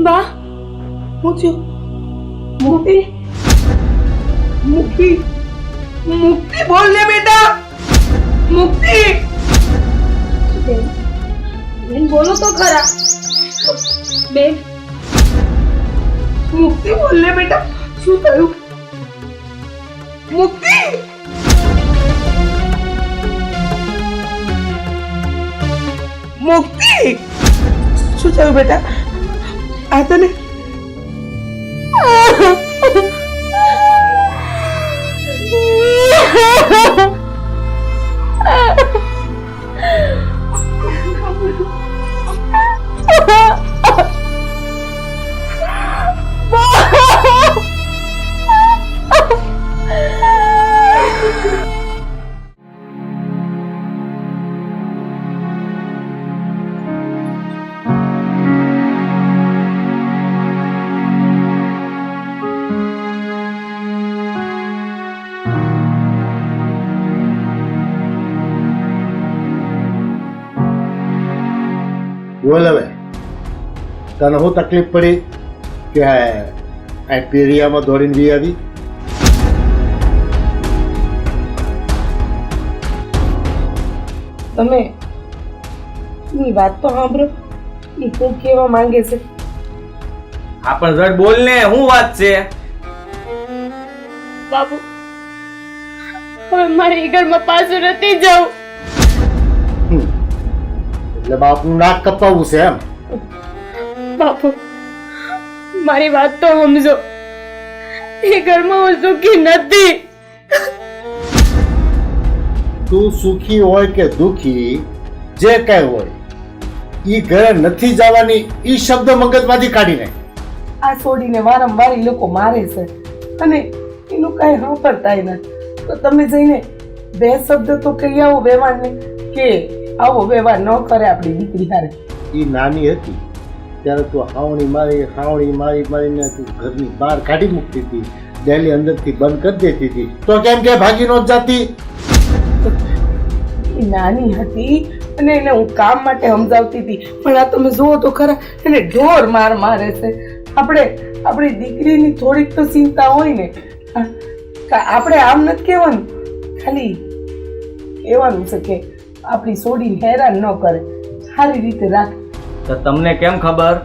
બા હું થયું? મુક્તિ મુક્તિ મુક્તિ બોલ ને બેટા. મુક્તિ બેન બોલો તો ખરા. બેન મુક્તિ બોલ ને બેટા. શું થયું? મુક્તિ મુક્તિ શું થયું બેટા? આ તને બોલ હવે તને શું તકલીફ પડી કે આ પેરિયામાં દોડીને વી આવી? તમે ની વાત તો સાંભળો. એ શું કહેવા માંગે છે? આ પણ ઝટ બોલ ને, શું વાત છે? બાપુ હવે મારે એ ઘરમાં પાછું નથી જવું. એટલે બાપનું નાક કપાવવું છે એમ? બાપુ મારી વાત તો સમજો. એ ઘરમાં હું સુખી નથી. તું સુખી હોય કે દુખી જે કઈ હોય ઈ ઘરે નથી જવાની ઈ શબ્દ મગજમાંથી કાઢી નાખ. આ છોડીને વારંવાર એ લોકો મારે છે અને એનું કઈ સાંભળતા નથી. તો તમે જઈને બે શબ્દ તો કહી આવો વ્યવહારને કે આવો વ્યવહાર ન કરે આપણી દીકરી હારે. ઈ નાની હતી ત્યારે તું હાવણી મારીને તું ઘરની બહાર કાઢી મૂકતી હતી, ડેલી અંદરથી બંધ કરી દેતી હતી, તો કેમ કે ભાગી નો જાતી? એ નાની હતી અને એને હું કામ માટે સમજાવતી હતી, પણ આ તમે જુઓ તો ખરા એને ઢોર માર મારે છે. આપણે આપણી દીકરીની થોડીક તો ચિંતા હોય ને. આપણે આમ નથી કહેવાનું, ખાલી કહેવાનું છે કે આપણી છોડીને હેરાન ન કરે, સારી રીતે રાખ. તો તમને કેમ ખબર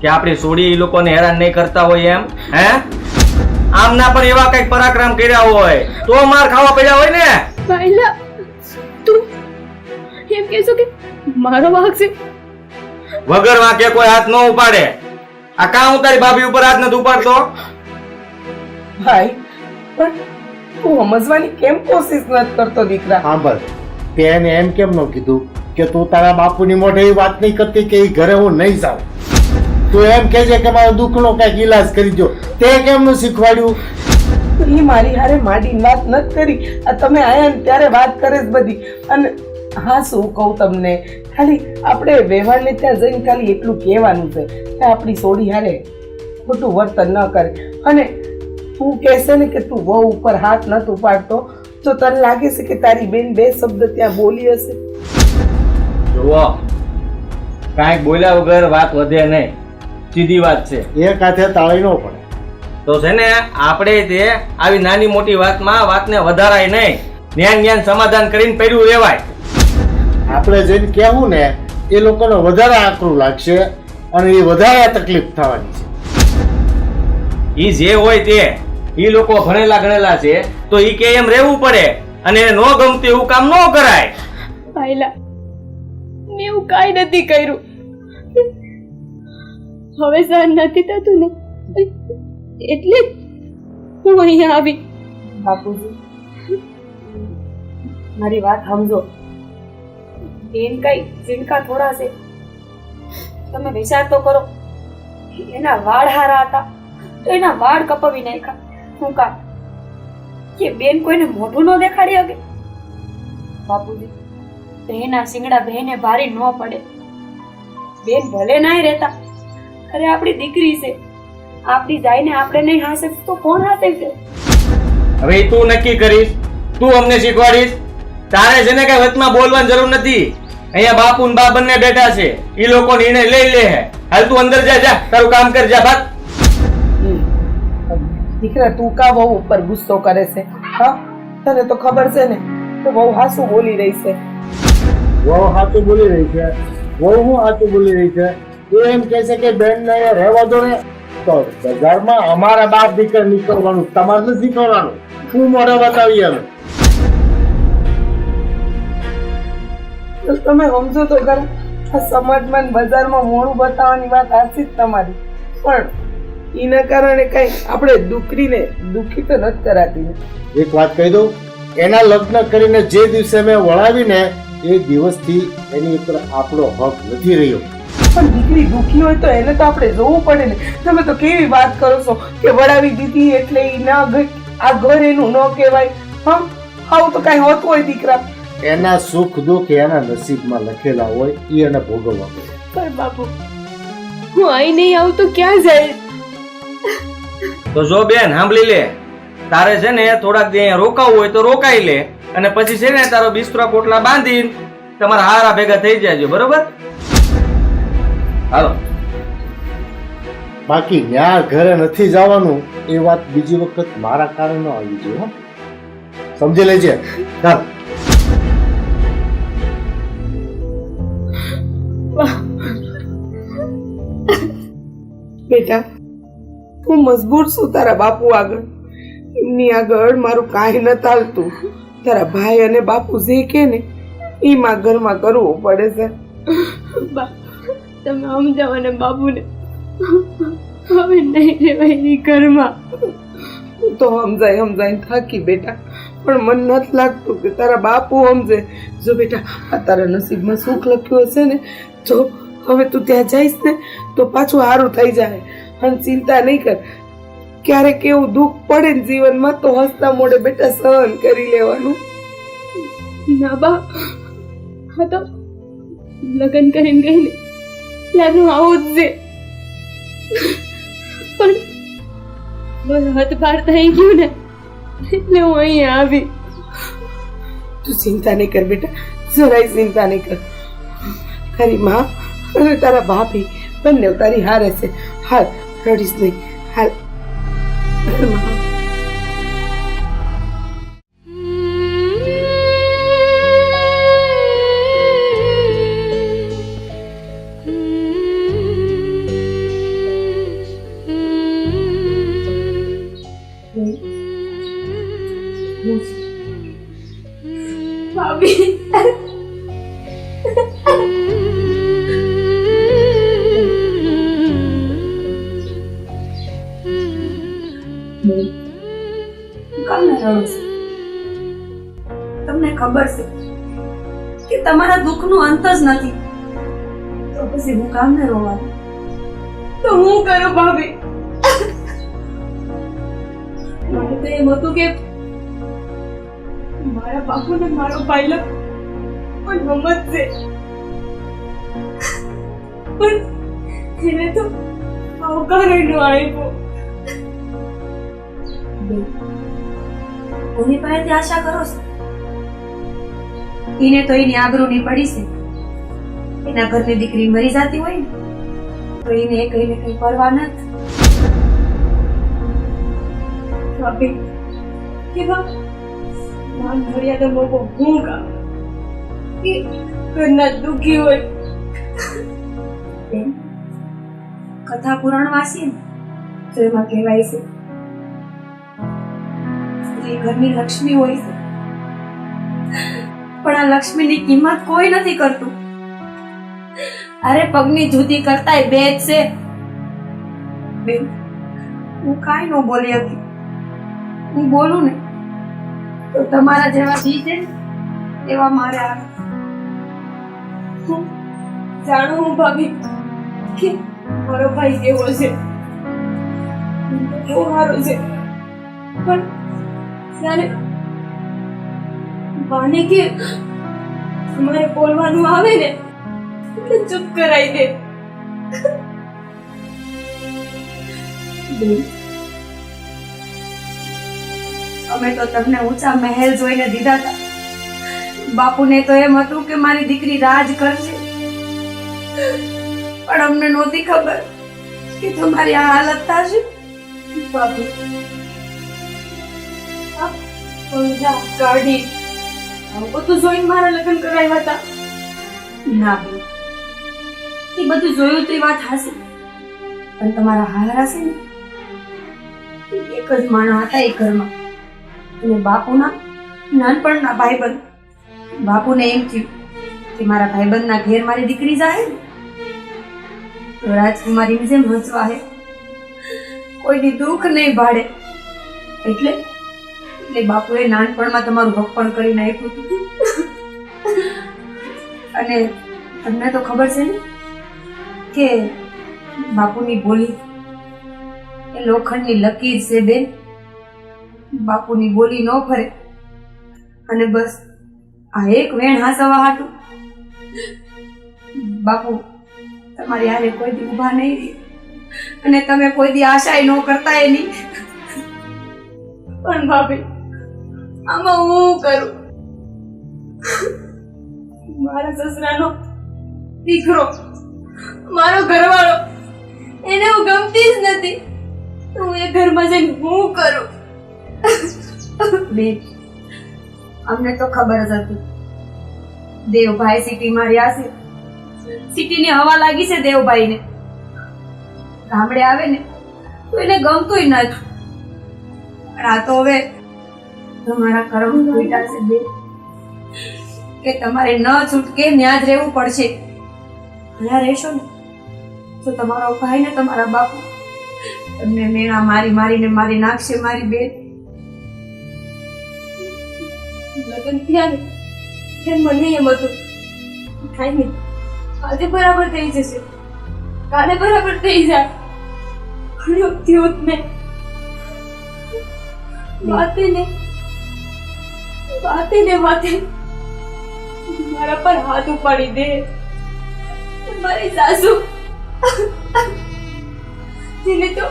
કે આપણી સોડી એ લોકોને હેરાન નહીં કરતા હોય એમ? હે આમના પણ એવા કઈક પરાક્રમ કર્યા હોય તો માર ખાવા પડ્યા હોય ને. પહેલા તું એમ કહેશો કે મારો વાંક છે? વગર વાંકે કોઈ હાથ ન ઉપાડે. આ કામ તારી ભાભી ઉપર હાથ નથી ઉપાડતો? ભાઈ પણ તું સમજવાની કેમ કોશિશ નથી કરતો દીકરા? સાંભળ, તે એને એમ કેમ ન કીધું કે તું તારા બાપુની મોઢે એ વાત નહીં કરતી કે એ ઘરે હું નહીં જાઉં? તું એમ કહેજે કે મારો દુઃખનો કઈક ઈલાજ કરી દો. તે કેમ નું શીખવાડ્યું? એ મારી હારે માંડીને વાત નથી કરી. આ તમે આયા ને ત્યારે વાત કરે જ બધી. અને હા શું કહું તમને, ખાલી આપણે વ્યવહારને ત્યાં જઈને ખાલી એટલું કહેવાનું છે કે આપણી સોડી હારે ખોટું વર્તન ન કરે. અને તું કહેશે ને કે તું વહુ ઉપર હાથ નથી ઉપાડતો તો તને લાગે છે કે તારી બેન બે શબ્દ ત્યાં બોલી હશે? જુઓ, કાંઈક બોલ્યા વગર વાત વધે નહીં, સીધી વાત છે. એક હાથે તાળી ન પડે. તો છે ને આપણે તે આવી નાની મોટી વાતને વધારાય નહીં, ન્યાન સમાધાન કરીને પડ્યું રહેવાય. આપણે જઈને કહેવું ને એ લોકોને વધારે આકરું લાગશે અને એ વધારે તકલીફ થવાની છે. ઈ જે હોય તે ઈ લોકો ભણેલા ગણેલા છે તો ઈ કે એમ રહેવું પડે અને એને નો ગમતું એવું કામ ન કરાય. પહેલા મેં એવું કાંઈ નથી કર્યું. હવે સહન નથી થતું ને એટલે હું અહીંયા આવી. બાપુજી મારી વાત સમજો. બેન કઈ ચિંકા થોડા છે. તમે વિચાર તો કરો, એના વાળ હારા હતા તો એના વાળ કપાવી નાખ્યા. શું કામ કે બેન કોઈને મોઢું ન દેખાડી શકે? બાપુજી બહેના શિંગડા બહેને ભારી ન પડે. બેન ભલે નાય રહેતા, અરે આપણી દીકરી છે, આપણી જાયને આપણે નહીં હાસે તો કોણ હાસે છે? હવે તું નક્કી કરીશ, તું અમને શીખવાડીશ. તારે છે ને કઈ વચમાં બોલવાની જરૂર નથી. અહીંયા બાપુ ને બા બંને બેઠા છે, ઈ લોકો નિર્ણય લઈ લે. હાલ તું અંદર જા, જા તારું કામ કર, જા ભાગ. દીકરા તું કા વહુ ઉપર ગુસ્સો કરે છે? હા, તને તો ખબર છે ને તો વહુ હાસું બોલી રહી છે. વહુ હાચું બોલી રહી છે. વહુ હું હાચું બોલી રહી છે? એ એમ કહે છે કે બેન ને રહેવા દો ને. તો બજારમાં અમારા બાપ દીકરા નીકળવાનું, તમારે નથી નીકળવાનું. શું મોઢે બતાવીએ અમે? તો તમે સમજો તો ખરા, આ સમાજમાં ને બજારમાં મોડું બતાવવાની વાત સાચી જ તમારી, પણ એના કારણે કઈ આપણે દીકરીને દુઃખી તો નથી કરાતી ને. એક વાત કહી દઉં, એના લગ્ન કરીને જે દિવસે મેં વળાવીને એ દિવસથી એની ઉપર આપણો હક નથી રહ્યો. પણ દીકરી દુઃખી હોય તો એને તો આપણે જોવું પડે ને. તમે તો કેવી વાત કરો છો કે વડાવી દીધી એટલે ઈ ના ગઈ, આ ઘર એનું ન કહેવાય. હા, આવું તો કઈ હોતું હોય દીકરા? એના સુખ દુઃખ એના નસીબમાં લખેલા હોય, એ એને ભોગવવા પડે. પણ બાપુ હું અહીં નહીં આવું તો ક્યાં જાય? તો જો બેન સાંભળી લે, તારે છે ને થોડાક દી અહીંયા રોકાવું હોય તો રોકાઈ લે, અને પછી છે ને તારો બિસ્તરા પોટલા બાંધીને તમારા હારા ભેગા થઈ જાજો, બરોબર? હાલો. બાકી ન્યા ઘરે નથી જવાનું એ વાત બીજી વખત મારા કારણે ન આવી જોઈએ, હો? સમજી લેજે. ચાલ. બેટા હું મજબૂર છું તારા બાપુ આગળ. એમની આગળ મારું કાંઈ ન ચાલતું. તારા ભાઈ અને બાપુ જે કે ને એમાં ઘરમાં કરવું પડે છે. બા તમે સમજાવો ને બાપુને, હવે નહીં રહેવાય એ ઘરમાં. હું તો સમજાય થાકી બેટા, પણ મને નથી લાગતું કે તારા બાપુ સમજે. જો બેટા આ તારા નસીબમાં સુખ લખ્યું હશે ને, જો હવે તું ત્યાં જઈશ ને તો પાછું સારું થઈ જાય. અને ચિંતા નહીં કર, ક્યારેક એવું દુઃખ પડે ને જીવનમાં તો હસતા મોઢે બેટા સહન કરી લેવાનું. ના બા, હા તો લગ્ન કરીને ગઈ ને ત્યારનું આવું જ છે, પણ હાથ પાર થઈ ગયું ને એટલે હું અહીંયા આવી. તું ચિંતા નહીં કર બેટા, જરાય ચિંતા નહીં કર. તારી માં અને તારા ભાભી બંને તારી હારે છે. હાલ રડીશ નહીં, હાલ. ભાભી કામને રડો છો? તમને ખબર છે કે તમારા દુઃખનો અંત જ નથી, તો પછી હું કામને રોવાનું? તો હું કરું ભાભી? મને તો એમ હતું કે મારા બાપુ ને મારો પાયલો પણ સમજશે, પણ એને તો આવકાર નો આપ્યો. કોની પાસેથી આશા કરો છો? એને તો એની આબરૂની પડી છે. એના ઘરની દીકરી મરી જતી હોય ને તો એને કઈ ને કઈ પરવા નથી. ભાભી કેવા માન મર્યાદા લોકો હું કામ કે ઘરના દુઃખી હોય. બેન, કથા પુરાણ વાંચીએ ને તો એમાં કહેવાય છે સ્ત્રી ઘરની લક્ષ્મી હોય છે, પણ આ લક્ષ્મીની કિંમત કોઈ નથી કરતું. અરે પગની જુદી કરતાય બે જ છે. બેન, હું કાંઈ ન બોલી હતી. હું બોલું ને તો તમારા જેવા જી છે ને એવા મારે આવે. હું જાણું હું ભાભી કે મારો ભાઈ કેવો છે, કેવો સારો છે, પણ ત્યારે બાને કે અમારે બોલવાનું આવે ને એટલે ચૂપ કરાવી દે. અમે તો તમને ઊંચા મહેલ જોઈને દીધા હતા. બાપુને તો એમ હતું કે મારી દીકરી રાજ કરશે, પણ અમને નહોતી ખબર કે તમારી આ હાલત થશે. ભાભી કાઢી બધું જોઈને મારા લગ્ન કરાવ્યા હતા. ના બેન, એ બધું જોયું તો એ વાત હાસી, પણ તમારા હારા છે ને એક જ માણસ હતા એ ઘરમાં, અને બાપુના નાનપણના ભાઈબંધ. બાપુને એમ થયું કે મારા ભાઈબંધના ઘેર મારી દીકરી જાય ને તો રાજકુમારીની જેમ હસવા હે, કોઈની દુઃખ નહીં ભાડે. એટલે બાપુએ નાનપણમાં તમારું ભક્ષણ કરી નાખ્યું હતું. અને તમને તો ખબર છે ને કે બાપુની બોલી એ લોખંડની લકીર છે બેન. બાપુની બોલી ન ફરે, અને બસ આ એક વેણ હાસવા હાટું બાપુ તમારી હારે કોઈ દી ઊભા નહીં રહે, અને તમે કોઈ દી આશાય ન કરતા એની. પણ ભાભી આમાં હું કરું? મારા સસરાનો દીકરો, મારો ઘરવાળો, એને હું ગમતી જ નથી, તો હું એ ઘરમાં જઈને હું કરું? બેન, અમને તો ખબર જ હતી દેવભાઈ સિટીમાં રહ્યા છે. સિટીની હવા લાગી છે દેવભાઈને. ગામડે આવે ને તો એને ગમતું નથી, પણ આ તો હવે તમારા કર્મ તૂટ્યા છે બેન, કે તમારે ન છૂટકે ન્યા જ રહેવું પડશે. ત્યાં રહેશો ને તો તમારો ભાઈ ને તમારા બાપુ તમને મેણા મારીને મારી નાખશે મારી બેન. લગ્ન થયા ને મને એમ હતું કાંઈ નહીં, આજે બરાબર થઈ જશે, કાલે બરાબર થઈ જાય. પણ થયું જ નહીં. વાતે ને મારા પર હાથ ઉપાડી દે મારી સાસુ, જેને તો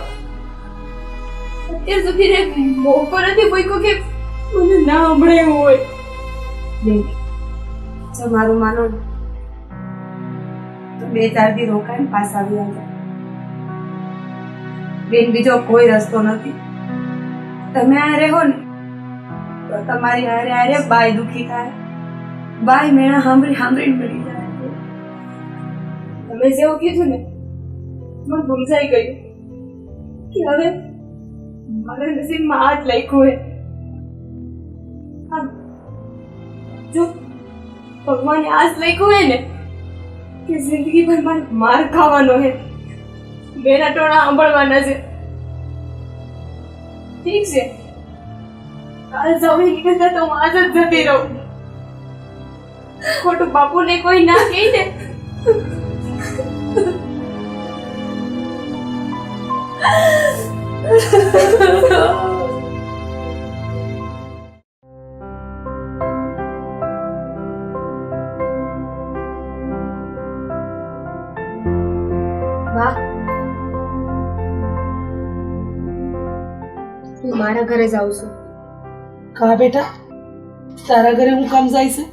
અત્યાર સુધી મોકો નથી મૂક્યો કે મને ના સાંભળે હોય. બેન, જો મારું માનો ને તો 2-4 દી રોકાઈને પાછા આવી આવજો બેન. બીજો કોઈ રસ્તો નથી. તમે આ રહો ને તો તમારી હારે બાય દુખી થાય, બાય મેણા સાંભળીને મરી જાય. તમે જેવું કીધું ને મને સમજાઈ ગયું કે હવે મારા નસીબમાં હાથ લખ્યો હે. જો ભગવાને આજ લખ્યું હે ને કે જિંદગી ભર મારે માર ખાવાનો હે, બેના ટોણા સાંભળવાના છે. ઠીક છે, કાલ જવું નીકળતા તો હું આજ જ જતી રહું. ખોટું બાપુને કોઈ ના કહી દે. વાહ, હું મારા ઘરે જાઉં છું. કા બેટા, તારા ઘરે હું કામ જાય છે?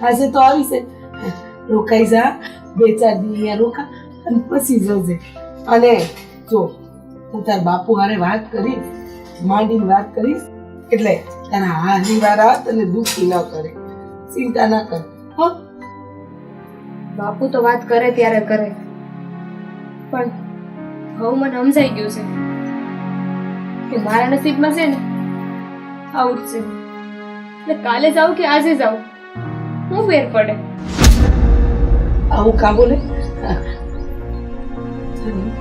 આજે તો આવી છે, રોકાઈ જા, 2-4 દી અહીંયા રોકા અને પછી જજે. અને જો હું તાર બાપુ હારે વાત કરીશ, માંડીને વાત કરીશ, એટલે તારા હારી વાળા તને દુખી ન કરે, ચિંતા ના કર. હો, બાપુ તો વાત કરે ત્યારે કરે, પણ હવે મને સમજાઈ ગયું છે કે મારા નસીબમાં છે ને આવું જ છે. એટલે કાલે જાઉં કે આજે જાઉં, હું ફેર પડે? આવું કાં બોલે?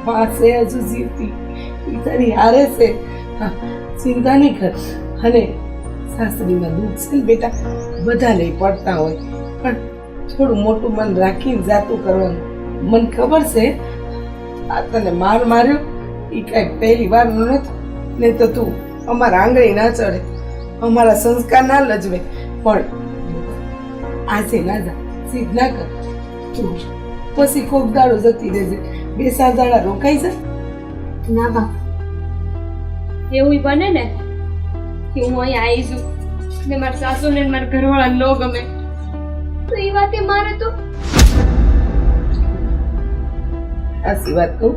પાસે હજુ જીવતી ઈ તારી હારે છે, ચિંતા નહીં કર. અને સાસરીમાં દુઃખ છે ને બેટા, બધા લઈ પડતા હોય, પણ થોડું મોટું મન રાખીને જાતું કરવાનું. મને ખબર છે આ તને માર્યો એ કાંઈ પહેલી વાર નથી, નહીં તો તું અમારા આંગળી ના ચડે, અમારા સંસ્કાર ના લજવે. પણ આજે ના જા, સીધ ના કર. તું પછી કોક દાડો જતી રહેજે, 2-4 દાડા રોકાઈ જા. ના બા, એવું બને ને કે હું અહીંયા આવી છું ને મારા સાસુને ને મારા ઘરવાળા ન ગમે તો એ વાતે મારે તો સાચી વાત કહું,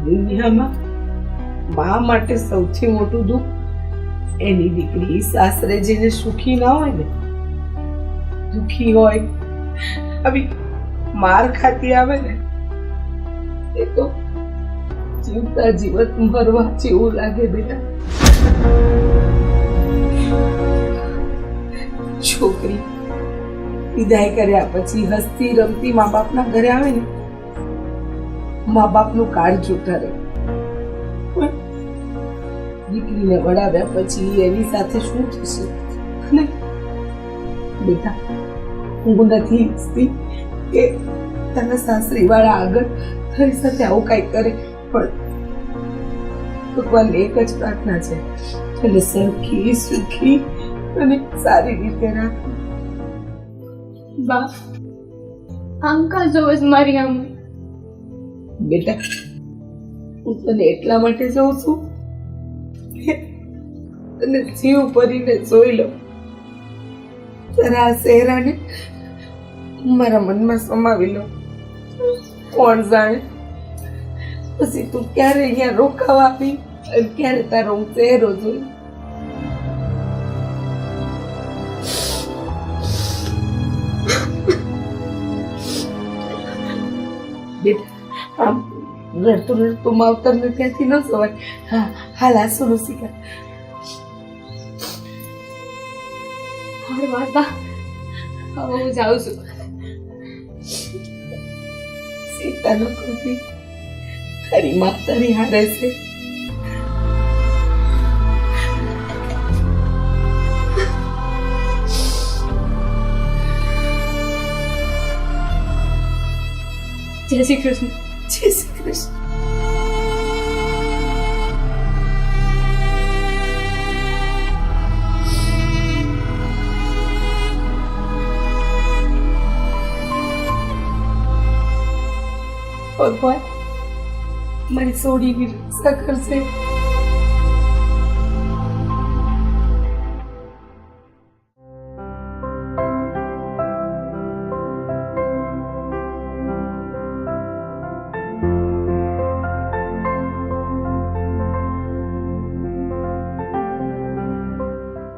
દુનિયામાં મા માટે સૌથી મોટું દુઃખ એની દીકરી સાસરે જઈને સુખી ના હોય ને, દુઃખી હોય, આવી માર ખાતી આવે ને, એ તો જીવતા જીવત મરવા જેવું લાગે બેટા. છોકરી વિદાય કર્યા પછી હસતી રમતી મા બાપના ઘરે આવે ને, મા બાપનું કાળજું ઠરે. પણ દીકરીને વડાવ્યા પછી એની સાથે શું થશે? અને બેટા, હું નથી ઈચ્છતી કે તારા સાસરી વાળા આગળ તારી સાથે આવું કઈ કરે, પણ ભગવાન એક જ પ્રાર્થના છે, તને સરખી સુખી અને સારી રીતે રાખ. બા, આંકા જોવે છે મારી આમ. બેટા, હું તને એટલા માટે જોઉં છું કે તને જીવ ભરીને જોઈ લઉં. તારા આ ચહેરાને મારા મનમાં સમાવી લઉં. કોણ જાણે પછી તું ક્યારે અહીંયા રોકાવા આવી અને ક્યારે તારો હું ચહેરો જોઈ. બેટા, આમ રડતું રડતું માવતરને ત્યાંથી ન સવાય. હા, હાલ આંસુનું શિકાર. હવે વાત બા, હવે હું જાઉં છું. સીતાનો કૃતિ તારી માતાની હારે છે. જય શ્રી કૃષ્ણ. જય શ્રી કૃષ્ણ. ભગવાન મારી સોડીની રક્ષા કરશે.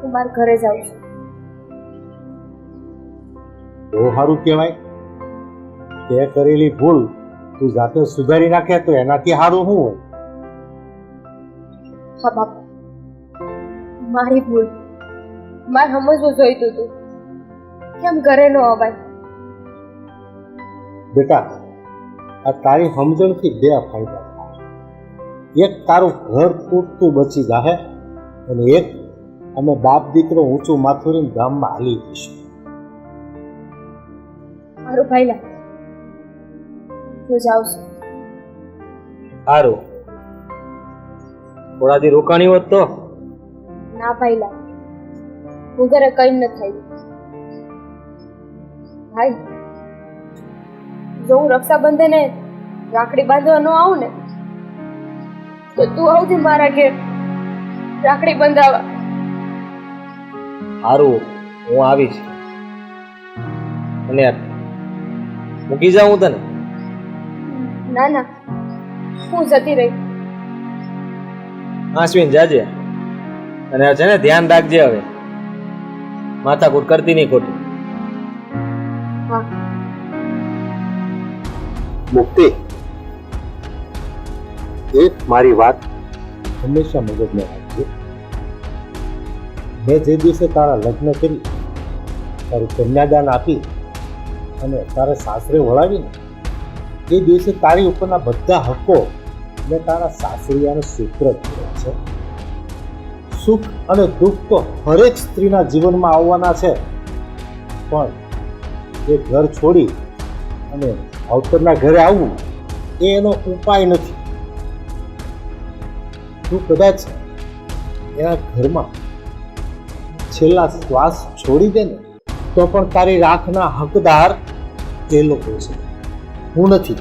હું મારા ઘરે જાઉં છું. બહુ સારું કહેવાય. તે કરેલી ભૂલ તું જાતે સુધારી નાખે તો એનાથી સારું શું હોય? હા બાપા, મારી ભૂલ. મારે સમજવું જોઈતું હતું. કેમ ઘરે ન અવાય? બેટા, આ તારી સમજણથી બે ફાયદા થાય. એક, તારું ઘર તૂટતું બચી જાહે, અને એક, અમે બાપ દીકરો ઊંચું માથું ગામમાં હાલી જઈશું. મારું ભાઈલા, હું જાઉં છું. સારું, થોડા દી રોકાણી હોત તો. ના ભાઈલા, હું ઘરે કઈ ન થઈ. ભાઈ, જો હું રક્ષાબંધને રાખડી બાંધવા ન આવું ને, તો તું આવતી મારા ઘેર રાખડી બંધાવા. સારું, હું આવીશ. અને મૂકી જાઉં તને? ના ના, હું જતી રહી. આશ્વિન, જાજે. અને છે ને, ધ્યાન રાખજે. હવે માથાકૂટ કરતી નહીં ખોટી. હા. મુક્તિ, એક મારી વાત હંમેશા મગજમાં રાખજો. મેં જે દિવસે તારા લગ્ન કરી, તારું કન્યાદાન આપી અને તારા સાસરે વળાવીને, એ દિવસે તારી ઉપરના બધા હકો મેં તારા સાસરિયાને સુપ્રત કર્યા છે. સુખ અને દુઃખ તો હરેક સ્ત્રીના જીવનમાં આવવાના છે, પણ એ ઘર છોડી અને અવતરના ઘરે આવવું એ એનો ઉપાય નથી. તું કદાચ એના ઘરમાં છેલ્લા શ્વાસ છોડી દે ને, તો પણ તારી રાખના હકદાર એ લોકો છે, હું નથી.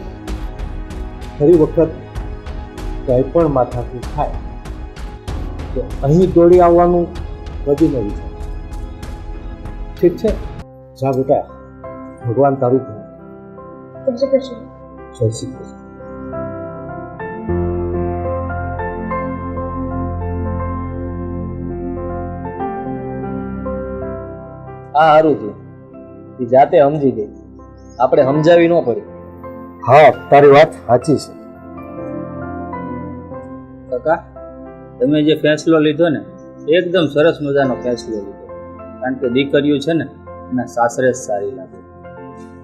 ફરી વખત કંઈ પણ માથાકૂટ થાય તો અહીં દોડી આવવાનું કદી ન વિચાર. ઠીક છે? જા બેટા, ભગવાન તારું કરે. જય શ્રી કૃષ્ણ. જય શ્રી કૃષ્ણ. આ સારું થયું એ જાતે સમજી ગઈ, આપણે સમજાવી ન પડી. હા, તારી વાત સાચી છે. કાકા, તમે જે ફેંસલો લીધો ને એકદમ સરસ મજાનો ફેંસલો લીધો, કારણ કે દીકરીઓ છે ને એના સાસરે જ સારી લાગે.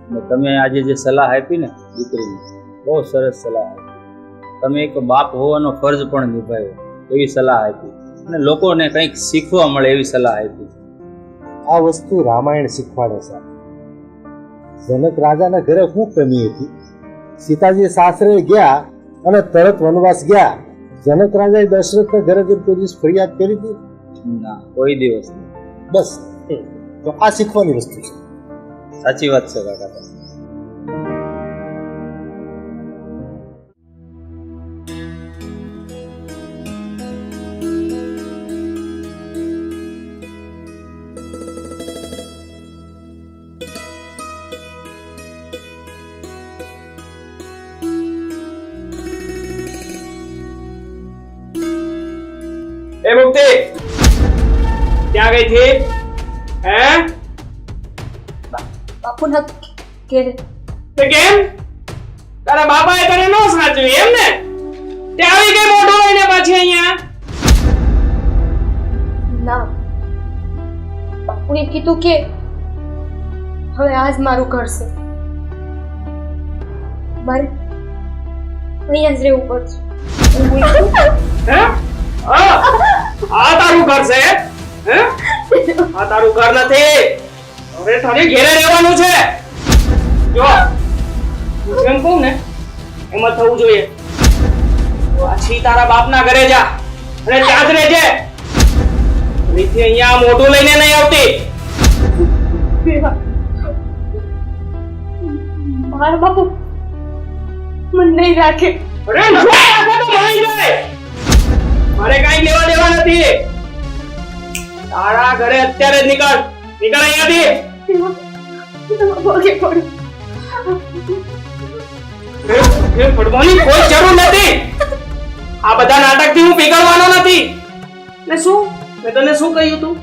અને તમે આજે જે સલાહ આપી ને દીકરીની, બહુ સરસ સલાહ આપી. તમે એક બાપ હોવાનો ફરજ પણ નિભાવ્યો એવી સલાહ આપી, અને લોકોને કંઈક શીખવા મળે એવી સલાહ આપી. આ વસ્તુ રામાયણ શીખવાડે છે. જનક રાજાના ઘરે શું કમી હતી? સીતાજી સાસરે ગયા અને તરત વનવાસ ગયા. જનક રાજાએ દશરથના ઘરે જઈને કોઈ દિવસ ફરિયાદ કરી હતી? ના, કોઈ દિવસ નહીં. બસ, તો આ શીખવાની વસ્તુ છે. સાચી વાત છે કાકા. એ મુક્તિ ક્યાં ગઈ થી? હે બાપુ ના કે તે કેમ? તારા બાપાએ તને નો સાચવી એમ ને? તે આવી ગઈ મોઢું લઈને પાછી અહીંયા? ના, બાપુએ કીધું કે હવે આજ મારું ઘર છે, મારે અહીંયા જ રહેવું પડશે. હે? આ તારું ઘર છે? હે? આ તારું ઘર નથી. હવે તારે ઘેરે રહેવાનું છે. જો હું જેમ કહું ને એમ જ થવું જોઈએ. પાછી તારા બાપના ઘરે જા અને ત્યાં જ રહેજે. ફરીથી અહીંયા મોઢું લઈને નહીં આવતી. મારા બાપુ મને નહીં રાખે. અરે ના, આ તો મળી જાય. મારે કાઈ લેવા દેવા નથી. તારા ઘરે અત્યારે જ નીકળ. નીકળ અહીંયાથી. પગે પડું. એ પડવાની કોઈ જરૂર નથી. આ બધા નાટકથી હું પીગળવાનો નથી. ને શું મેં તને શું કહ્યું તું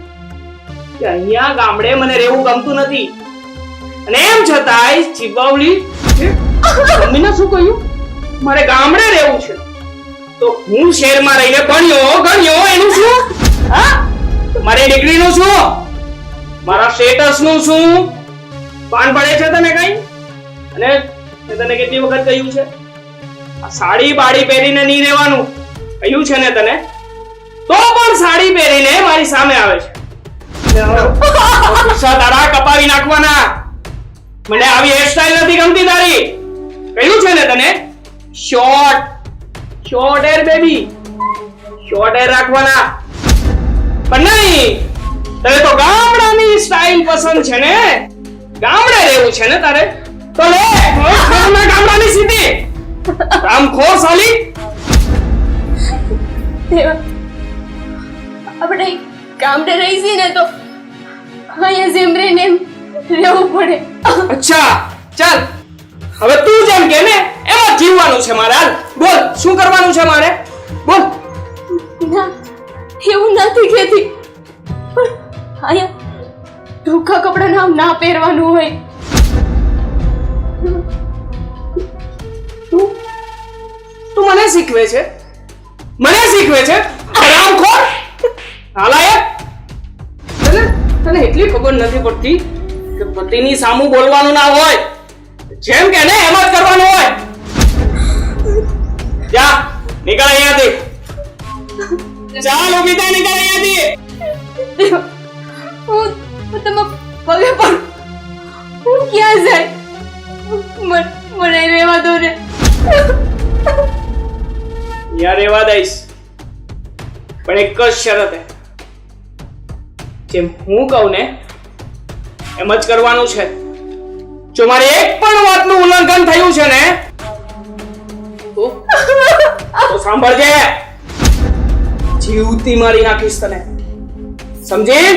કે અહીંયા ગામડે મને રહેવું ગમતું નથી, અને એમ છતાંય ચીબાવલી મમ્મીને શું કહ્યું મારે ગામડે રહેવું છે, તો હું શહેરમાં રહીને ગણ્યો એનું શું? હા, મારી ડિગ્રીનું શું? મારા સ્ટેટસનું શું? પાન પડે છે તને કઈ? અને મેં તને કેટલી વખત કહ્યું છે આ સાડી બાડી પહેરીને નહીં રહેવાનું કહ્યું છે ને તને? તો પણ સાડી પહેરીને મારી સામે આવે છે. ગુસ્સા તારા કપાવી નાખવાના. મને આવી હેરસ્ટાઈલ નથી ગમતી તારી. કહ્યું છે ને તને? Short hair baby, short hair રાખવાના. પણ નહીં, તને તો ગામડાની સ્ટાઈલ પસંદ છે ને? ગામડે રહેવું છે ને તારે? તો લે ગામડાની સીધી રામખોર સાલી. આપણે ગામડે રહીશી ને તો અહીંયા જેમ રહીને એમ રહેવું પડે. અચ્છા ચાલ, હવે તું જેમ કે ને એમ જ જીવવાનું છે મારે. હાલ બોલ, શું કરવાનું છે મારે? બોલ. ના, એવું નથી કહેતી, પણ અહીંયા ટૂંકા કપડા ના પહેરવાનું હોય. તું મને શીખવે છે? મને શીખવે છે? હરામખોર નાલાયક. તને એટલી ખબર નથી પડતી કે પતિની સામું બોલવાનું ના હોય, જેમ કે ને એમ જ કરવાનું હોય. જા નીકળ અહીંયાથી. ચાલ ઉભી થા, નીકળ અહીંયાથી. હું તમે પગે પણ હું ક્યાં જાય? મને રહેવા દો ને. યાર રહેવા દઈશ, પણ એક જ શરત હે. જેમ હું કહું ને એમ જ કરવાનું છે. જો મારી એક પણ વાતનું ઉલ્લંઘન થયું છે ને તો સાંભળજે, જીવતી મારી નાખીશ તને. સમજી?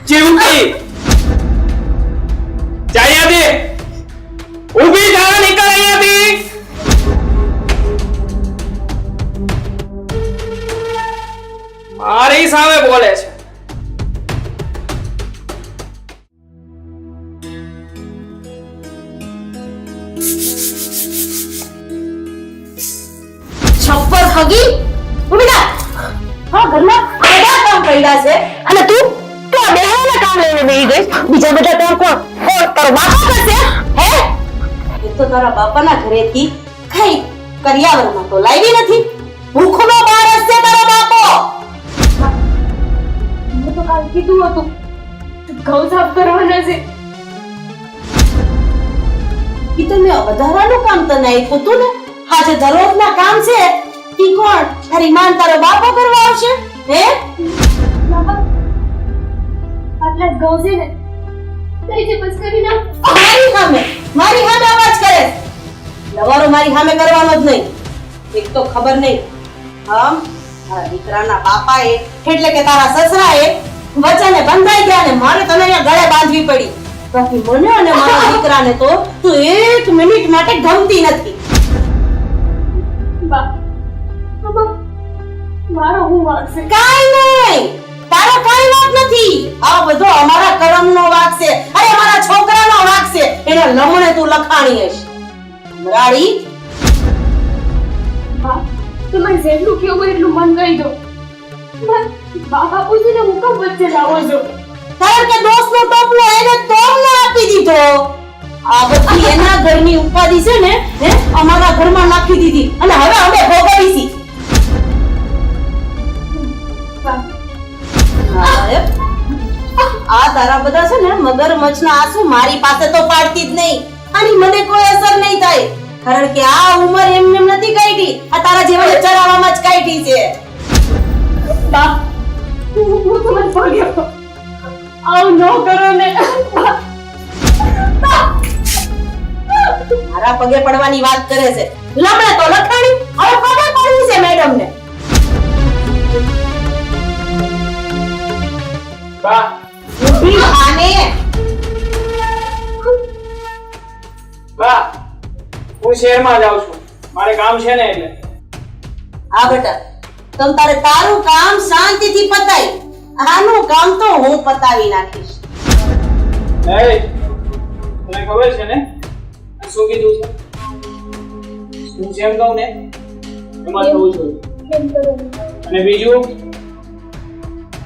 જીવતી. જા અહીંયાથી. ઊભી થા, નીકળ અહીંયાથી. મારી સામે બોલે છે. છપ્પર હગી ઉડા હા ઘરમાં બધા કામ પડ્યા છે અને તું આ બેહાના કામ લઈને બેહી ગઈ બીજા બધા કામ કોણ તારો બાપો કરશે હે એ તો તારા બાપાના ઘરેથી કઈ કરિયાવરમાં તો લાવી નથી ભૂખનો બાર હશે તારો બાપો મેં તો કાલ કીધું હતું ઘઉં સાફ કરવાના છે. ઈ તો મેં વધારાનું કામ તને આપ્યું હતું ને આજે દરરોજના કામ છે ઈ કોણ તારી માન તારો બાપો કરવા આવશે હે બાબા આટલા જ ઘઉં છે ને તઈ જે બસ કરી નાખ. મારી સામે અવાજ કરે લવારો મારી સામે કરવાનો જ નહીં એક તો ખબર નહીં તારા દીકરાના બાપાએ એટલે કે તારા સસરાએ વચને બંધાઈ ગયા ને મારે તને અહીંયા ગળે બાંધવી પડી બાકી મને અને મારા દીકરાને તો તું એક મિનિટ માટે ગમતી નથી બાબા મારો હું વાંક છે. કાઈ નહીં તારો કોઈ વાંક નથી આ બધો અમારા કરમનો વાંક છે અરે મારા છોકરાનો વાંક છે એના લમણે તું લખાણી હશ રાડી બા તમારે જેટલું કેવું એટલું મન કહી દો. બા બાપુજીને હું કેમ વચ્ચે લાવો છો? કારણ કે દોસ્તનો ટોપલો એને તોડને આપી દીધો આ બધી એના ઘરની ઉપાધિ છે ને હે અમારા ઘરમાં નાખી દીધી અને હવે અમે ભોગવી છી આ તારા બધા છે ને મગરમચ્છના આંસુ મારી પાસે તો પાડતી જ નહીં આની મને કોઈ અસર નહીં થાય કારણ કે આ ઉંમર એમને નથી કાઢી આ તારા જેવા ચરાવવામાં જ કાઢી છે બા હું તમને પગ્યો આવ ન કરો ને. મારા પગે પડવાની વાત કરે છે લમણે તો લખાણી હવે પગે પડવું છે મેડમ ને બા ઊભી થાને બા હું શહેરમાં જાઉં છું, મારે કામ છે ને એટલે. આ બેટા તમ તારે તારું કામ શાંતિથી પતાય આનું કામ તો હું પતાવી નાખીશ એ તને ખબર છે ને શું કીધું છે? હું જેમ કહું ને એમાં થવું જોઈએ. અને બીજું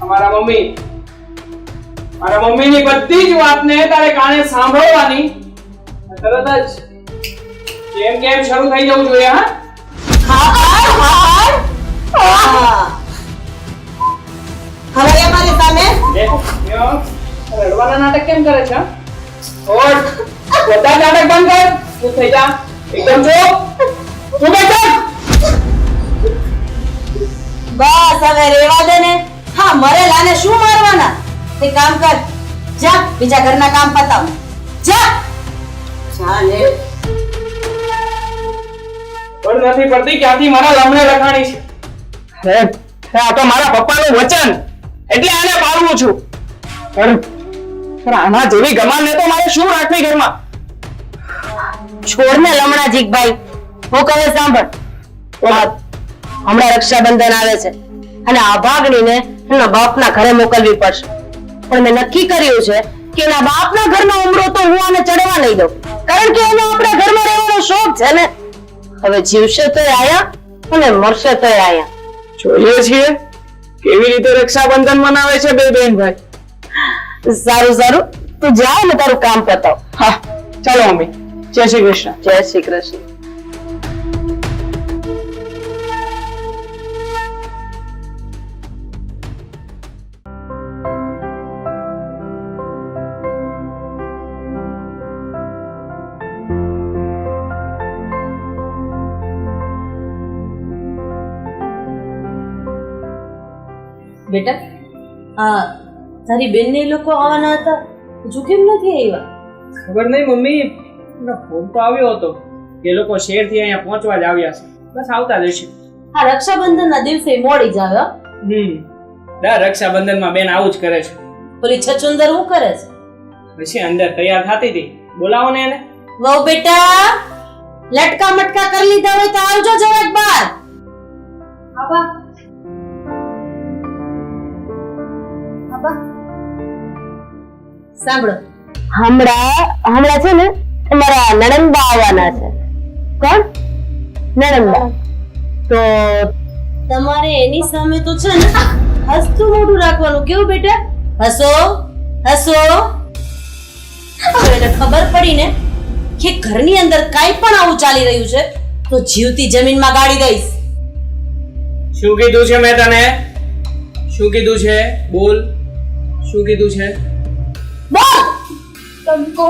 મારા મમ્મીની બધી જ વાતને તારે કાને સાંભળવાની તરત જ કેમ કેમ શરૂ થઈ જવું જોઈએ. હવે અમારી સામે રડવાના નાટક કેમ કરે છે? ઓટ બધા નાટક બંધ કર. તું થઈ જા એકદમ ચૂપ. તું બેઠ. બસ હવે રેવા દે ને હા મરેલાને શું મારવાના તે કામ કર જા બીજા ઘરના કામ પતાવ જા ચાલે પણ નથી પડતી ક્યાંથી મારા લમણે લખાણી છે. આ તો મારા પપ્પાનું વચન એટલે આને પાળવું છું. પણ આના જેવી ગમાનને તો મારે શું રાખવી ઘરમાં? છોડને લમણા જીગભાઈ હું કહે સાંભળ હમણાં રક્ષાબંધન આવે છે અને આ ભાગણીને એના બાપના ઘરે મોકલવી પડશે પણ મેં નક્કી કર્યું છે કે એના બાપના ઘરનો ઉમરો તો હું આને ચડવા નહીં દઉં કારણ કે એને આપણા ઘરમાં રહેવાનો શોખ છે ને હવે જીવશે તો આયા અને મરશે તો આયા જોઈએ છીએ કેવી રીતે રક્ષાબંધન મનાવે છે બે બેન ભાઈ. સારું સારું તું જા ને તારું કામ પતાવ હા ચાલો મમ્મી. જય શ્રી કૃષ્ણ. જય શ્રી કૃષ્ણ. બેટા હા તારી બેન ને લોકો આવવાના હતા હજુ કેમ નથી આવ્યા? ખબર નહીં મમ્મી, ફોન તો આવ્યો હતો એ લોકો શહેરથી અહીંયા પહોંચવા જ આવ્યા છે, બસ આવતા જ હશે. આ રક્ષાબંધન ના દિવસે મોડી જ આવે દર રક્ષાબંધનમાં બેન આવું જ કરે છે. ઓલી છચુંદર શું કરે છે? પછી અંદર તૈયાર થતી હતી, બોલાવો ને એને. વહુ બેટા લટકા મટકા કરી લીધા હોય તો આવજો જરાક બહાર. આબા આબા સાંભળો, હમણાં છે ને તમારા નણંદબા આવવાના છે. કોણ? નણંદબા. તો તમારે એની સામે તો છે ને હસતું મોઢું રાખવાનું. કેવું બેટા? હસો હસો. તો એને ખબર પડી ને કે ઘરની અંદર કાંઈ પણ આવું ચાલી રહ્યું છે તો જીવતી જમીનમાં ગાડી દઈશ. શું કીધું છે મેં તને? શું કીધું છે? બોલ, શું કીધું છે? બોલ. તમે કહો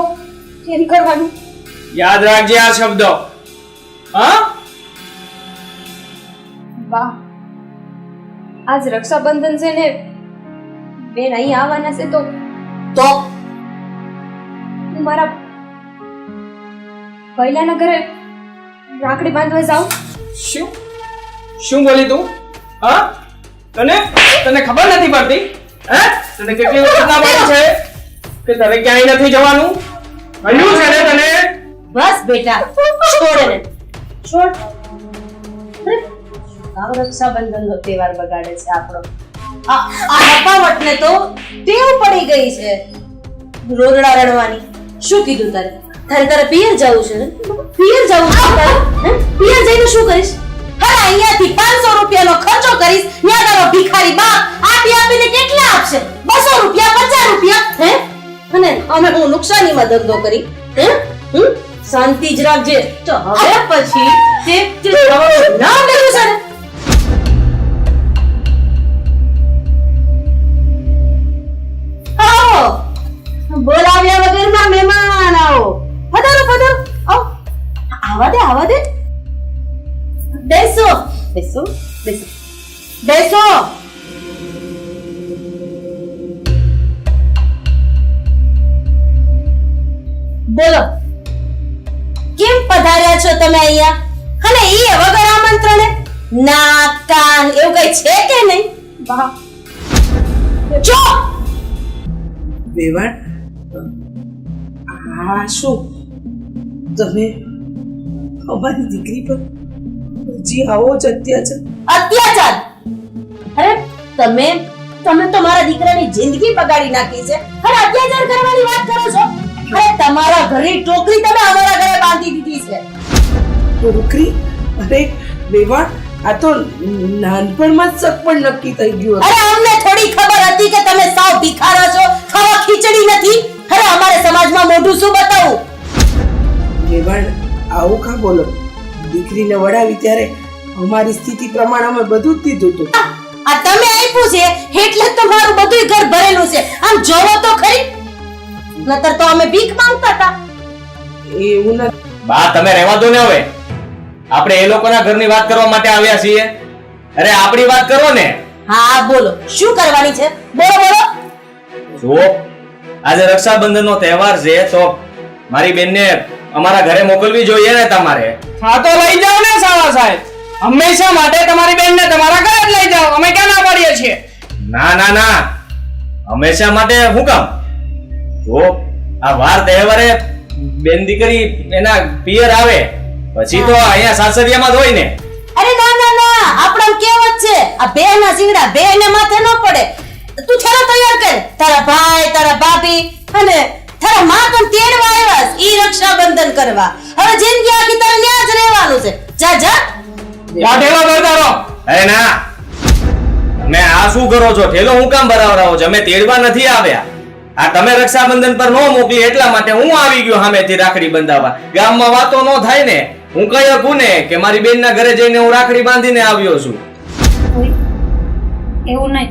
કેમ કરવાનું? યાદ રાખજે આ શબ્દો. હા? વાહ, આજ રક્ષાબંધન છે ને બેન અહીં આવવાના છે તો તો હું મારા પહેલાના ઘરે રાખડી બાંધવા જાઉં. શું શું બોલી તું? હા? તને ખબર નથી પડતી? હે? તને કેટલી વખત ના પાડી છે કે તારે ક્યાંય નથી જવાનું? કહ્યું છે ને તને? બસ બેટા, છોડ એને. છોડ. આ રક્ષાબંધનનો તહેવાર બગાડે છે આપણો. આ હપાવટને તો ટેવ પડી ગઈ છે રોરડા રડવાની. શું કીધું તારે? તારે પિયર જવું છે ને? પિયર જવું છે તારે? હે? પિયર જઈને શું કરીશ? હા, અહીંયાથી 500 રૂપિયાનો ખર્ચો કરીશ. ત્યાં તારો ભિખારી બાપ આપીને કેટલા આપશે? 200 રૂપિયા, 50 રૂપિયા. હે? અને અમે હું નુકસાનીમાં ધંધો કરી. હે? શાંતિ જ રાખજે. તો હવે પછી તે ના કર્યું છે ને? આવો, બોલાવ્યા વગરના મહેમાન આવો. પધારો પધારો. આવો. આવા દે. બેસો બેસો બેસો બેસો. બોલો, કેમ પધાર્યા છો તમે અહીંયા? અને એ વગર આમંત્રણે? નાક કાન એવું કઈ છે કે નહીં? વાહ, ચો. વેવાણ, આ શું તમે અમારી દીકરી પર હજી આવો જ અત્યાચાર? અરે તમે તો મારા દીકરાની જિંદગી બગાડી નાખી છે અને અત્યાચાર કરવાની વાત કરો છો? અરે તમારા ઘરની ટોકરી તમે અમારા ઘરે બાંધી દીધી છે. છોકરી? અરે વેવાણ, આ તો નાનપણમાં જ સગપણ નક્કી થઈ ગયું અરે અમને થોડી ખબર હતી કે તમે સાવ ભિખારા છો, ખાવા ખીચડી નથી. અરે અમારે સમાજમાં મોઢું શું બતાવું? વેવાણ, આવું કા બોલો? દીકરીને વડાવી ત્યારે અમારી સ્થિતિ પ્રમાણે અમે બધું જ દીધું હતું. આ તમે આપ્યું છે એટલે જ તો મારું બધું ઘર ભરેલું છે. આમ જોવો તો ખરી, નતર તો અમે ભીખ માંગતા હતા. એવું નથી. બા, તમે રહેવા દો ને હવે. આપણે એ લોકોના ઘરની વાત કરવા માટે આવ્યા છીએ. અરે આપણી વાત કરો ને. હા બોલો, શું કરવાની છે? બોલો. જો આજે રક્ષાબંધનનો તહેવાર છે તો મારી બેનને અમારા ઘરે મોકલવી જોઈએ ને તમારે. હા તો લઈ જાઓ ને સાવા સાહેબ. હંમેશા માટે તમારી બેનને તમારા ઘરે જ લઈ જાઓ. અમે ક્યાં ના પાડીએ છીએ? ના, હંમેશા માટે હું કામ? જો આ વાર તહેવારે બેન દીકરી એના પિયર આવે પછી તો અહીંયા સાસરિયામાં જ હોય ને. અરે ના, આપણા કેવત છે આ બે ના સિંગડા બે ને માથે ન પડે. તું થેલો તૈયાર કર. તારા ભાઈ, તારા ભાભી અને તારા માં તો તેડવા આવ્યા છે ઈ રક્ષાબંધન કરવા. હવે જિંદગી આખી તારે ન્યા જ રહેવાનું છે. જા ઠેલો કરતા રહો. અરે ના, તમે આ શું કરો છો? ઠેલો હું કામ ભરાવરાવો છો? અમે તેડવા નથી આવ્યા. આ તમે રક્ષાબંધન પર નો મોકલી એટલા માટે હું આવી ગયો સામેથી રાખડી બંધાવવા. ગામમાં વાતો નો થાય ને. હું કહી શકું ને કે મારી બેનના ઘરે જઈને હું રાખડી બાંધીને આવ્યો છું. એવું નહીં,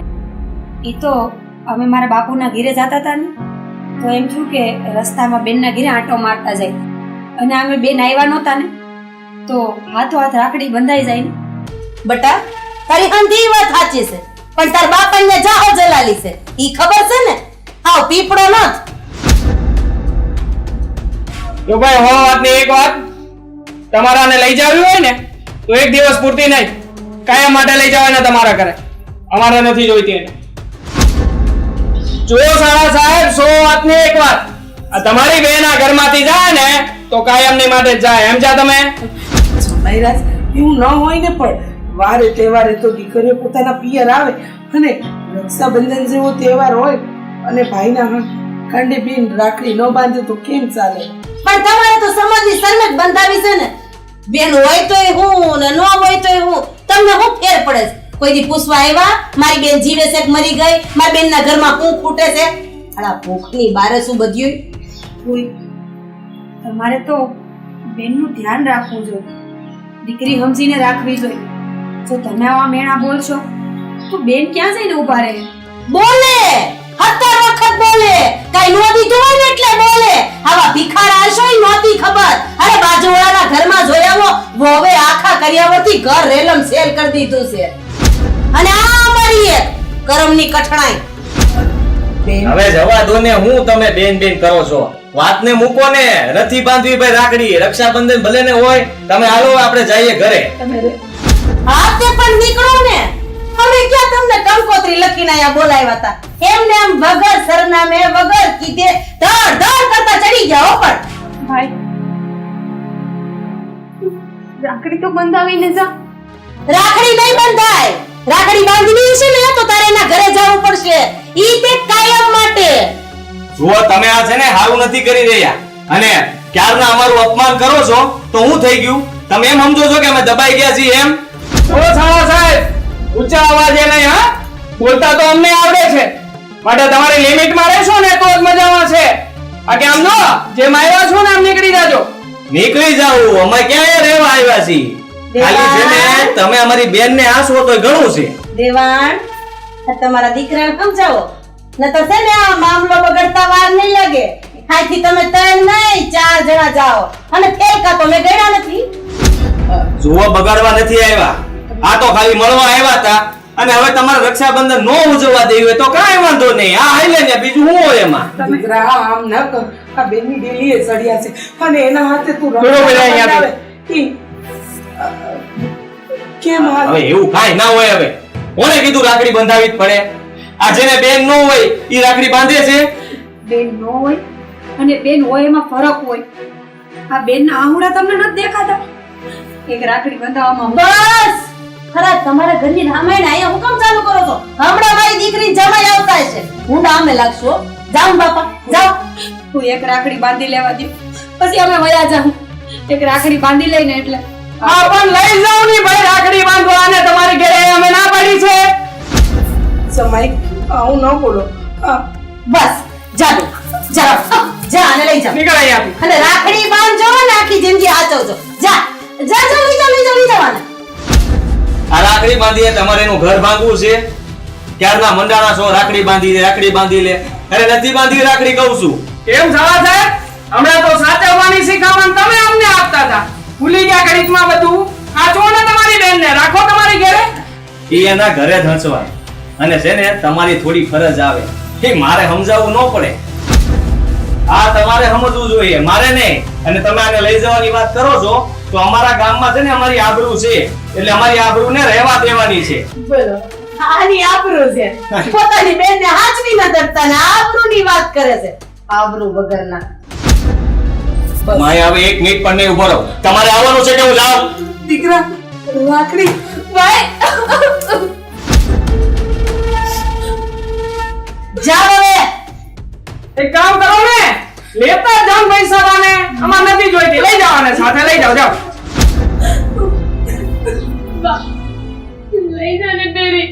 એ તો અમે મારા બાપુના ઘરે જતા હતા ને તો એમ થયું કે રસ્તામાં બેનના ઘરે આંટો મારતા જાય અને અમે બેન આવ્યા નહોતા ને તો હાથો હાથ રાખડી બંધાઈ જાય ને. બટા, તારી હંધી વાત સાચી છે પણ તાર બાપાને જાહો જલાલી છે ઈ ખબર છે ને? આવ પીપળો નથ. જો ભાઈ હો વાતની એક વાત, તમારાને લઈ જાવી હોય ને તો એક દિવસ પૂરતી નહીં, કાયમ માટે લઈ જવાના તમારા ઘરે. અમારે નથી જોઈતી એને. જો સારા સાહેબ, 100 વાતની એક વાત, આ તમારી બેન આ ઘરમાંથી જાય ને તો કાયમની માટે જ જાય. એમ જા તમે. જમાઈરાજ એવું ન હોય ને, પણ વારે તહેવારે તો દીકરીઓ પોતાના પિયર આવે અને રક્ષાબંધન જેવો તહેવાર હોય અને ભાઈના કાંડે બેન રાખડી ન બાંધે તો કેમ ચાલે? પણ તમારે તો સમાજની શરમ જ બંધાવી છે ને. બેન હોય તોય હું ને ન હોય તોય હું. તમને શું ફેર પડે છે? કોઈ દી પૂછવા આવ્યા મારી બેન જીવે છે કે મરી ગઈ, મારી બેનના ઘરમાં શું ફૂટે છે? આલા ભૂખની બારે શું બધ્યું? કોઈ તમારે તો બેનનું ધ્યાન રાખવું જોઈએ, દીકરી સમજીને રાખવી જોઈએ. જો તમે આવા મેણા બોલશો તો બેન ક્યાં જઈને ઊભા રહે? બોલે 17 વખત બોલે, કઈ નો દીધું હોય ને એટલે બોલે. આવા ભિખારા હશો ઈ નહોતી ખબર. અરે બાજુવાળાના ઘરમાં જોયાવો વોવે આખા કર્યાવરથી ઘર રેલમ સેલ કરી દીધું છે. અને આ અમારી એક કરમની કઠણાઈ. હવે જવા દો ને, હું તમે બેન બેન કરો છો. વાતને મૂકો ને, નથી બાંધવી ભાઈ રાખડી. રક્ષાબંધન ભલે ને હોય, તમે હાલો આપણે જઈએ ઘરે. હાથે પણ નીકળો ને. અમે ક્યાં તમને કંકોત્રી લખીને આયા બોલાવ્યા હતા? એમને એમ વગર સરનામે વગર કીધે ધડ ધડ કરતા ચડી ગયા. હો પણ ભાઈ રાખડી તો બંધાવીને જા. રાખડી નહીં બંધાય. રાખડી બાંધવી છે ને તો તારે એના ઘરે જવું પડશે. ઈ તે કાયમ માટે. જુઓ તમે આ છે ને હારું નથી કરી રહ્યા, અને ક્યારના અમારું અપમાન કરો છો તો હું થઈ ગયું? તમે એમ સમજો છો કે અમે દબાઈ ગયા છીએ એમ? ઓ સાળા સાહેબ, ઊંચા અવાજે નહીં હા. બોલતા તો અમને આવડે છે, માટે તમારી લિમિટમાં રહેશો ને તો જ મજામાં છે. બાકી આમ જો જેમ આવ્યા છો ને આમ નીકળી જાજો. નીકળી જાવ, અમે ક્યાં રહેવા આવ્યા છીએ? ખાલી છે ને તમે અમારી બેનને આસો તો ઘણું છે. દેવાણ આ તમારા દીકરાને સમજાવો, નતર છે ને આ મામલો બગડતા વાર નહીં લાગે. ખાઈથી તમે 3 નહીં 4 જણા જાઓ. અને ફેલકા તો મેં ગણ્યા નથી. જુઓ બગાડવા નથી આવ્યા, આ તો ખાલી મળવા આવ્યા હતા. અને હવે તમારે રક્ષાબંધન નો ઉજવવા દેવી હોય તો કાંઈ વાંધો નહીં, આ હાલે ને બીજું શું હોય એમાં. દીકરા આમ ન કર. આ બેનની ડેલીએ સડ્યા છે અને એના હાથે તું થોડો પેલા અહીંયા આવે. કેમ હાલ? હવે એવું કાંઈ ના હોય. હવે કોને કીધું રાખડી બંધાવી જ પડે? આ જેને બેન નો હોય ઈ રાખડી બાંધે છે. બેન ન હોય અને બેન હોય એમાં ફરક હોય. આ બેનના આહુડા તમને નથી દેખાતા? એક રાખડી બંધાવવામાં બસ ખરા તમારા ઘરની રામાયણ અહીંયા હું કામ ચાલુ કરો છો? હમણાં મારી દીકરી જમાઈ આવતા છે. હું નામે લાગશો. જાઓ બાપા જાઓ. તું એક રાખડી બાંધી લેવા દે, પછી અમે વયા જાઉં. એક રાખડી બાંધી લઈને એટલે આ પણ લઈ જાવ ની ભાઈ રાખડી બાંધવા, અને તમારી ઘરે અમે ના પાડી છે. જમાઈ આવું ન બોલો. બસ જા બે જા જા અને લઈ જાઓ. નીકળ અહીંયાથી. અને રાખડી બાંધજો ને આખી જિંદગી હાચવજો. જા જા જા લઈ જવાના. આ રાખડી બાંધીએ તમારે એનું ઘર ભાંગવું છે? ક્યારના મંડાણા છો રાખડી બાંધી લે, રાખડી બાંધી લે. અરે નથી બાંધી રાખડી કહું છું. કેમ સાળા સાહેબ, હમણાં તો સાચવવાની શીખામણ તમે અમને આપતા હતા. ભૂલી ગયા ઘડીકમાં બધું. સાચવો ને તમારી બેનને, રાખો તમારી ઘરે. ઈ એના ઘરે જ હંચવાય. અને છે ને તમારી થોડી ફરજ આવે કે મારે સમજાવવું ન પડે. આ તમારે સમજવું જોઈએ, મારે નહીં. અને તમે આને લઈ જવાની વાત કરો છો તો અમારા ગામમાં છે ને અમારી આબરૂ છે, એટલે અમારી આબરૂને રહેવા દેવાની છે. બોલો આની આબરૂ છે. પોતાની બેનને હાચવી ન કરતા ને આબરૂની વાત કરે છે. આબરૂ વગરના. માય હવે 1 મિનિટ પણ નહીં ઉભો રહો. તમારે આવવાનું છે કે હું જાઉં? દીકરા રાખડી ભાઈ જાઓ હવે. એક કામ કરો ને, લેતા જાવ પૈસા વાને. અમાર નથી જોઈતી, લઈ જાવ અને સાથે લઈ જાવ. જાવ લઈ જા ને તેરી.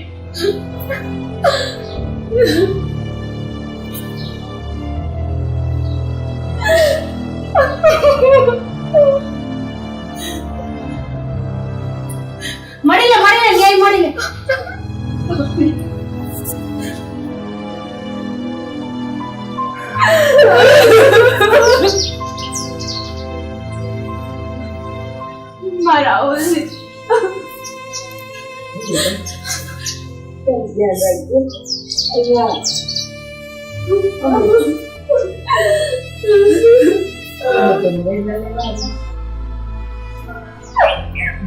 મળી લે ન્યાય મળી લે. મારા ઓલી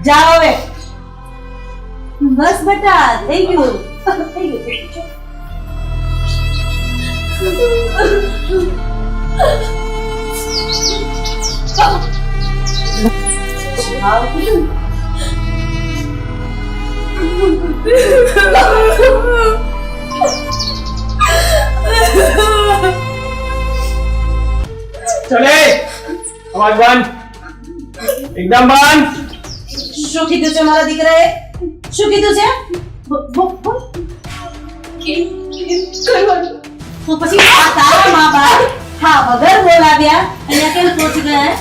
જાઓ હવે. બસ બેટા થઈ ગયું. થઈ ગયું. ચલે અવાજ બંધ, એકદમ બંધ. શું કીધું છે મારા દીકરાએ? શું કીધું છે? તો પછી આ તારા મા બાપ હા વગર બોલાવ્યા અહીંયા કેમ પહોંચી ગયા?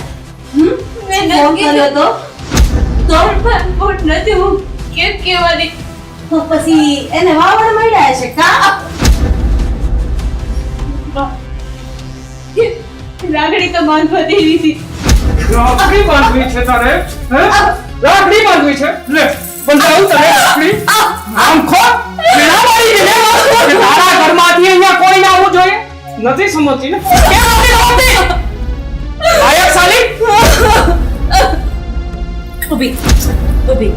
મેં ફોન કર્યો તો ખોટ નથી, હું કેમ કહેવાની? તો પછી એને વાવડ મળ્યા છે કા? રાખડી તો બાંધવા દેવી હતી. રાખડી બાંધવી છે તારે? હે? રાખડી બાંધવી છે? લે બંધાવું તારે રાખડી. આમ ખો પેલા મારી ગઈ લે મારું. તારા ઘરમાંથી અહીંયા કોઈ ના આવવું જોઈએ. નથી સમજતી ને કેમ નથી આવતી? આયા સાલી ઊભી ઊભી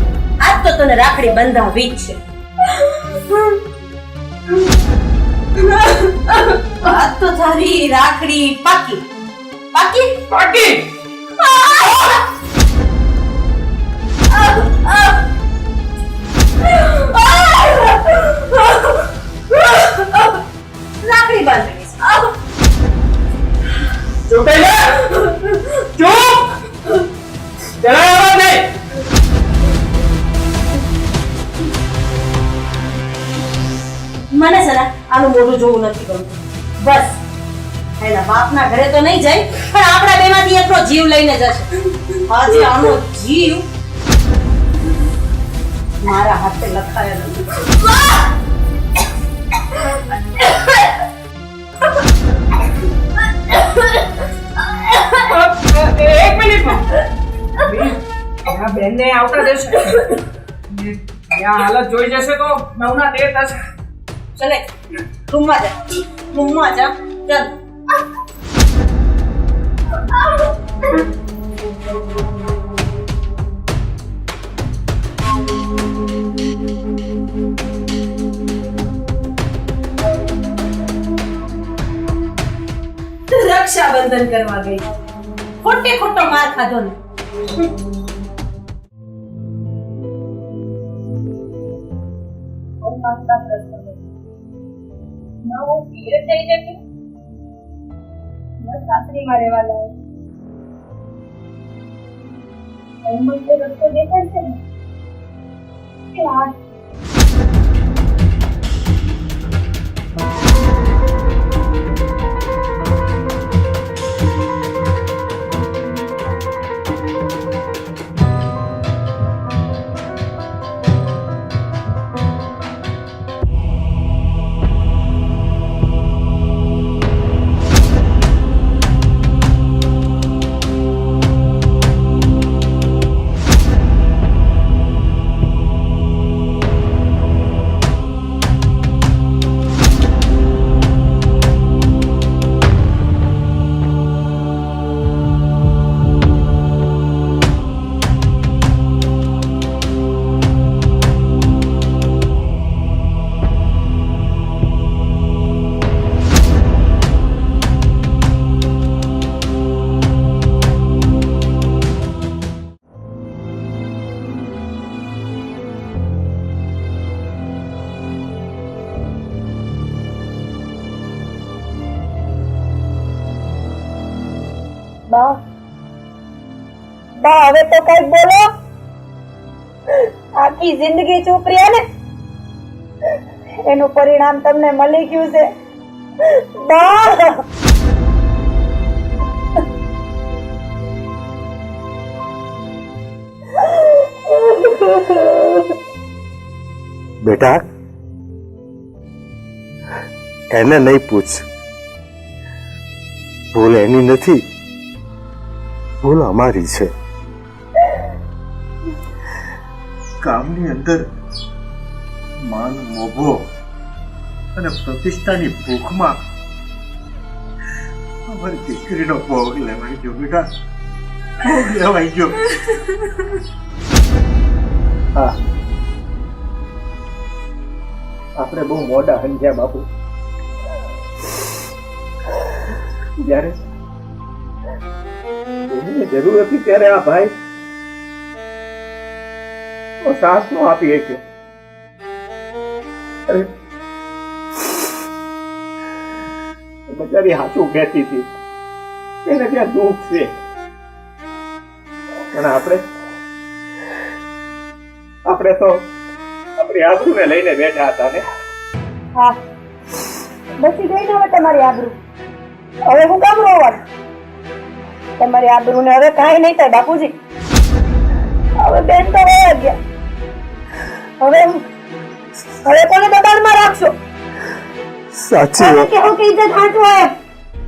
આજ તો તને રાખડી બંધાવી જ છે. આજ તો તારી રાખડી પાકી પાકી પાકી. રાખડી બાંધવી છે. ચૂપ થઈ જા. ચૂપ. જરાય અવાજ નહીં. મને છે ને આનું મોઢું જોવું નથી ગમતું. બસ એના બાપના ઘરે તો નહીં જાય પણ આપણા બેમાંથી એકનો જીવ લઈને જશે. આજે આનો જીવ મારા હાથે લખાયેલો છે. એક મિનિટમાં આ બેનને આવતા દેશે. આ હાલત જોઈ જશે તો 9 ના 13 થશે. ચલે રૂમમાં જા ચાલ. રક્ષાબંધન કરવા ગઈ ખોટે ખોટો માર ખાધો ને. સાસરીમાં રહેવા લાવે રસ્તો દેખાય છે ને કે આ બા હવે તો કઈક બોલો. આખી જિંદગી ચૂપ રહ્યા ને એનું પરિણામ તમને મળી ગયું છે. બા બેટા એને નહીં પૂછ. ભૂલ એની નથી, ભૂલ અમારી છે. કામની અંદર માન મોભો અને પ્રતિષ્ઠાની ભૂખમાં અમારી દીકરીનો ભોગ લેવાઈ ગયો બેટા, ભોગ લેવાઈ ગયો. હા, આપણે બહુ મોડા સમજ્યા બાપુ. જ્યારે એને જરૂર હતી ત્યારે આ ભાઈ સાસ નો આપી શક્યો. અરે બચારી હાચું કહેતી હતી, એને ત્યાં દુઃખ છે, પણ આપણે તો આપણી આબરૂને લઈને બેઠા હતા ને. હા, બચી ગઈ ને હવે તમારી આબરૂ. હવે હું કામ રોવાનું? તમારી આબરૂ ને હવે કાંઈ નહીં થાય બાપુજી. હવે બેન તો વયા ગયા. હવે કોને દબાણમાં રાખશો? સાચી વાત, કેવું કે ઇજ્જત હાચું હોય.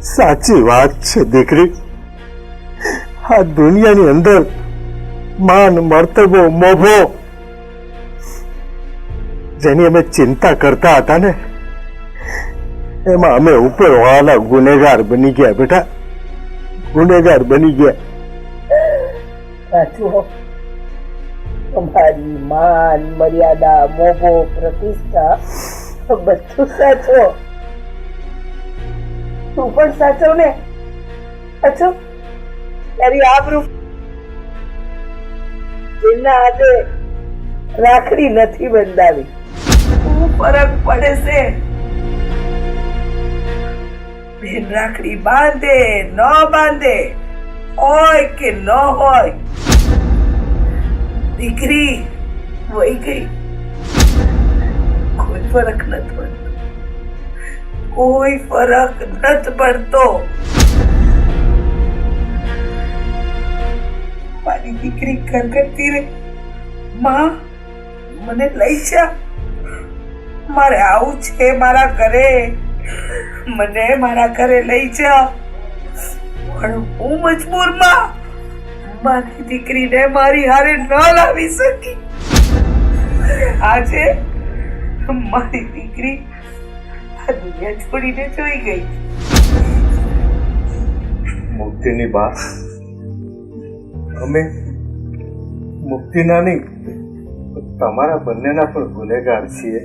સાચી વાત છે દીકરી. આ દુનિયાની અંદર માન, મર્તબો, મોભો જેની અમે ચિંતા કરતા હતા ને, એમાં અમે ઉપરવાળા ગુનેગાર બની ગયા બેટા, ગુનેગાર બની ગયા. સાચું, તમારી માન, મર્યાદા, મોભો, પ્રતિષ્ઠા બધું સાચો. તું પણ સાચો ને? સાચો તારી આબરૂ એના હાથે રાખડી નથી બંધાવી. શું ફરક પડે છે? બેન રાખડી બાંધે ન બાંધે, હોય કે ન હોય, દીકરી વહી ગઈ, કોઈ ફરક નથી પડતો, કોઈ ફરક નથી પડતો. મારી દીકરી કરતી રે, માં મને લઈ જા, મારે આવું છે મારા ઘરે, મને મારા ઘરે લઈ જા. પણ હું મજબૂરમાં મારી દીકરીને મારી હારે ન લાવી શકી. આજે મારી દીકરી આ દુનિયા છોડીને જોઈ ગઈ. મુક્તિની વાત અમે મુક્તિના નહીં, તમારા બંનેના પણ ગુનેગાર છીએ.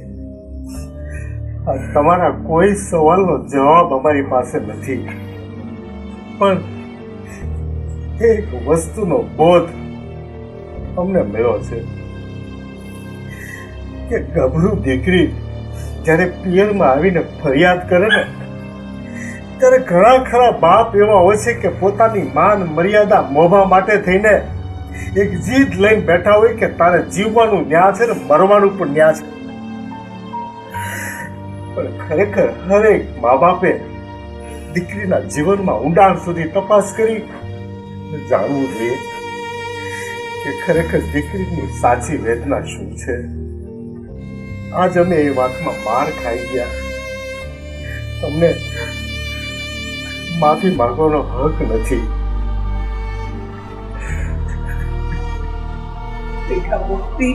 તમારા કોઈ સવાલનો જવાબ અમારી પાસે નથી, પણ એક વસ્તુનો બોધ અમને મળ્યો છે કે ગભરું દીકરી જ્યારે પિયરમાં આવીને ફરિયાદ કરે ને, ત્યારે ઘણા ખરા બાપ એવા હોય છે કે પોતાની માન, મર્યાદા, મોભા માટે થઈને એક જીદ લઈને બેઠા હોય કે તારે જીવવાનું ન્યા છે ને મરવાનું પણ ન્યા છે. પણ ખરેખર હરેક મા બાપે દીકરીના જીવનમાં ઊંડાણ સુધી તપાસ કરી જાણવું જોઈએ કે ખરેખર દીકરીની સાચી વેદના શું છે. આજ અમે એ વાતમાં માર ખાઈ ગયા. તમને માફી માંગવાનો હક નથી. બેટા મુક્તિ,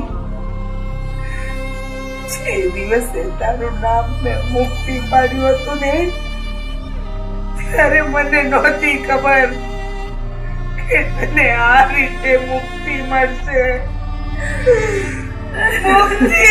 જે દિવસે તારું નામ મેં મુક્તિ પાડ્યું હતું ને, ત્યારે મને નહોતી ખબર કે તને આ રીતે મુક્તિ મળશે. મુક્તિ!